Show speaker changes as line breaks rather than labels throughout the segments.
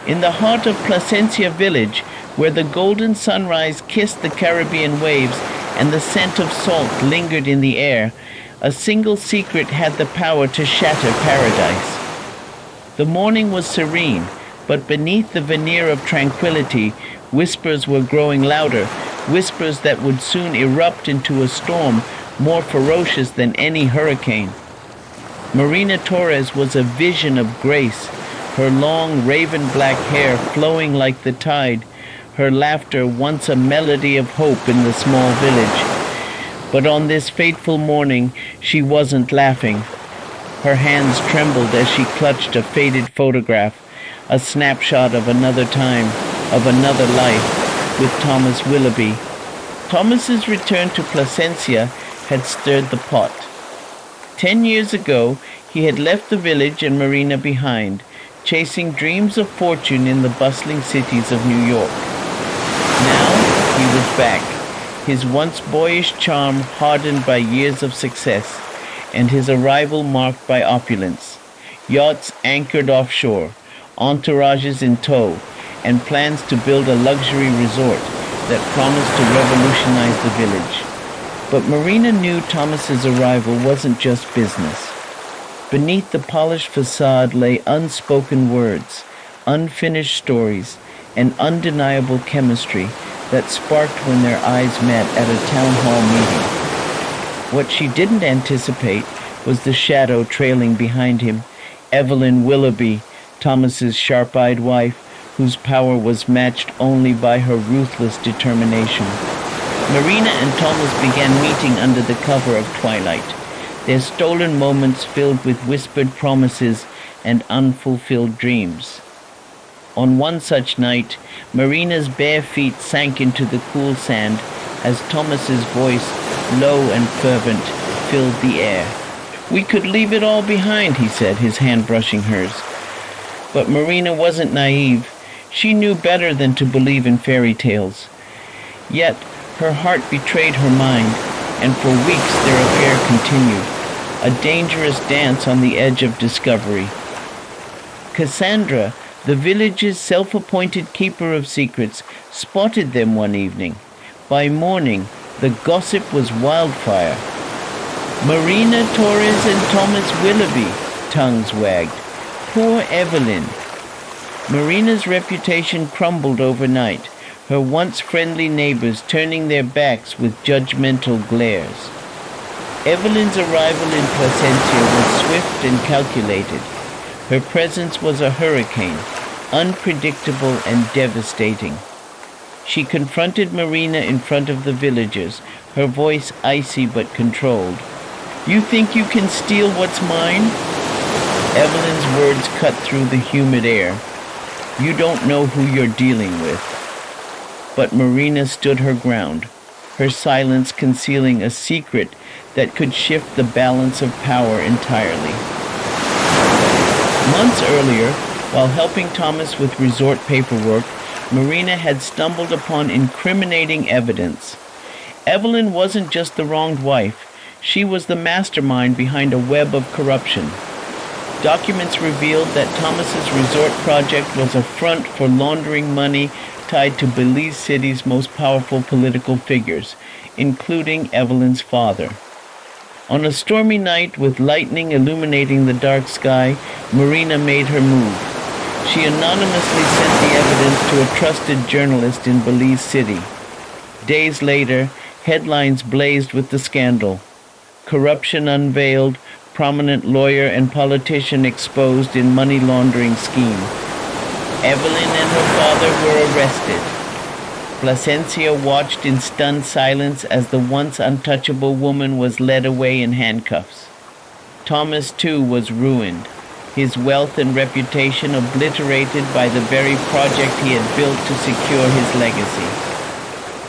In the heart of Placencia village, where the golden sunrise kissed the Caribbean waves and the scent of salt lingered in the air, a single secret had the power to shatter paradise. The morning was serene, but beneath the veneer of tranquility, whispers were growing louder, whispers that would soon erupt into a storm more ferocious than any hurricane. Marina Torres was a vision of grace, her long raven-black hair flowing like the tide, her laughter once a melody of hope in the small village. But on this fateful morning, she wasn't laughing. Her hands trembled as she clutched a faded photograph, a snapshot of another time, of another life, with Thomas Willoby. Thomas's return to Placencia had stirred the pot. 10 years ago, he had left the village and Marina behind, chasing dreams of fortune in the bustling cities of New York. Now he was back, his once boyish charm hardened by years of success, and his arrival marked by opulence. Yachts anchored offshore, entourages in tow, and plans to build a luxury resort that promised to revolutionize the village. But Marina knew Thomas's arrival wasn't just business. Beneath the polished facade lay unspoken words, unfinished stories, and undeniable chemistry that sparked when their eyes met at a town hall meeting. What she didn't anticipate was the shadow trailing behind him, Evelyn Willoby, Thomas's sharp-eyed wife, whose power was matched only by her ruthless determination. Marina and Thomas began meeting under the cover of twilight, their stolen moments filled with whispered promises and unfulfilled dreams. On one such night, Marina's bare feet sank into the cool sand as Thomas's voice, low and fervent, filled the air. "We could leave it all behind," he said, his hand brushing hers. But Marina wasn't naive. She knew better than to believe in fairy tales. Yet her heart betrayed her mind, and for weeks their affair continued, a dangerous dance on the edge of discovery. Cassandra, the village's self-appointed keeper of secrets, spotted them one evening. By morning, the gossip was wildfire. Marina Torres and Thomas Willoby, tongues wagged. Poor Evelyn. Marina's reputation crumbled overnight, her once friendly neighbors turning their backs with judgmental glares. Evelyn's arrival in Placencia was swift and calculated. Her presence was a hurricane, unpredictable and devastating. She confronted Marina in front of the villagers, her voice icy but controlled. "You think you can steal what's mine?" Evelyn's words cut through the humid air. "You don't know who you're dealing with." But Marina stood her ground, her silence concealing a secret that could shift the balance of power entirely. Months earlier, while helping Thomas with resort paperwork, Marina had stumbled upon incriminating evidence. Evelyn wasn't just the wronged wife. She was the mastermind behind a web of corruption. Documents revealed that Thomas's resort project was a front for laundering money tied to Belize City's most powerful political figures, including Evelyn's father. On a stormy night with lightning illuminating the dark sky, Marina made her move. She anonymously sent the evidence to a trusted journalist in Belize City. Days later, headlines blazed with the scandal. Corruption unveiled, prominent lawyer and politician exposed in money laundering scheme. Evelyn and her father were arrested. Placencia watched in stunned silence as the once untouchable woman was led away in handcuffs. Thomas, too, was ruined, his wealth and reputation obliterated by the very project he had built to secure his legacy.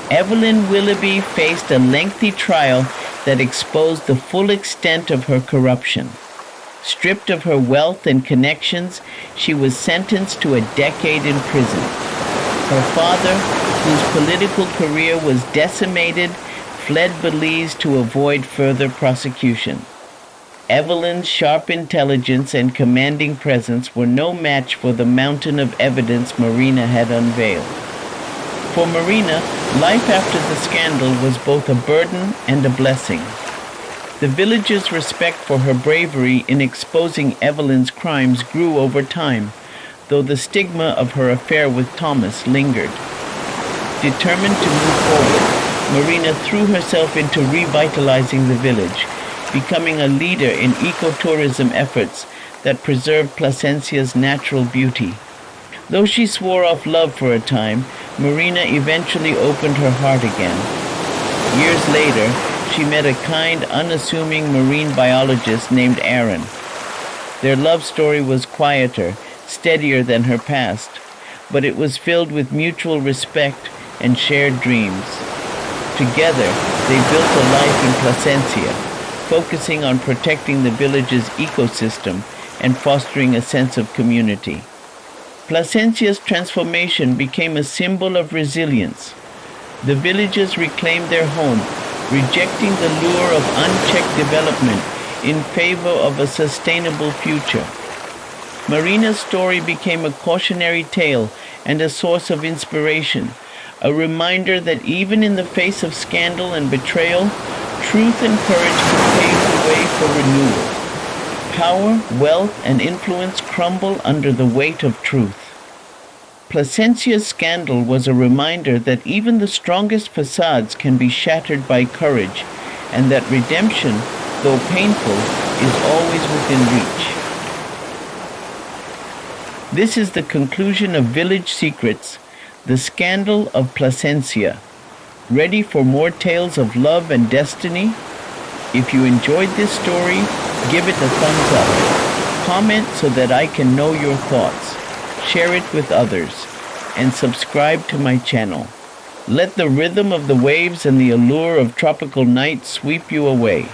Evelyn Willoby faced a lengthy trial that exposed the full extent of her corruption. Stripped of her wealth and connections, she was sentenced to a decade in prison. Her father, whose political career was decimated, fled Belize to avoid further prosecution. Evelyn's sharp intelligence and commanding presence were no match for the mountain of evidence Marina had unveiled. For Marina, life after the scandal was both a burden and a blessing. The villagers' respect for her bravery in exposing Evelyn's crimes grew over time, though the stigma of her affair with Thomas lingered. Determined to move forward, Marina threw herself into revitalizing the village, becoming a leader in ecotourism efforts that preserved Placencia's natural beauty. Though she swore off love for a time, Marina eventually opened her heart again. Years later, she met a kind, unassuming marine biologist named Aaron. Their love story was quieter, steadier than her past, but it was filled with mutual respect and shared dreams. Together, they built a life in Placencia, focusing on protecting the village's ecosystem and fostering a sense of community. Placencia's transformation became a symbol of resilience. The villagers reclaimed their home, rejecting the lure of unchecked development in favor of a sustainable future. Marina's story became a cautionary tale and a source of inspiration, a reminder that even in the face of scandal and betrayal, truth and courage could pave the way for renewal. Power, wealth, and influence crumble under the weight of truth. Placencia's scandal was a reminder that even the strongest facades can be shattered by courage, and that redemption, though painful, is always within reach. This is the conclusion of Village Secrets, the Scandal of Placencia. Ready for more tales of love and destiny? If you enjoyed this story, give it a thumbs up. Comment so that I can know your thoughts. Share it with others, and subscribe to my channel. Let the rhythm of the waves and the allure of tropical night sweep you away.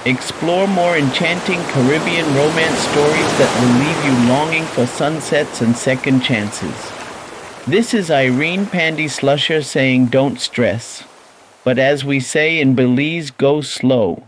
Explore more enchanting Caribbean romance stories that will leave you longing for sunsets and second chances. This is Irene Pandy Slusher saying don't stress. But as we say in Belize, go slow.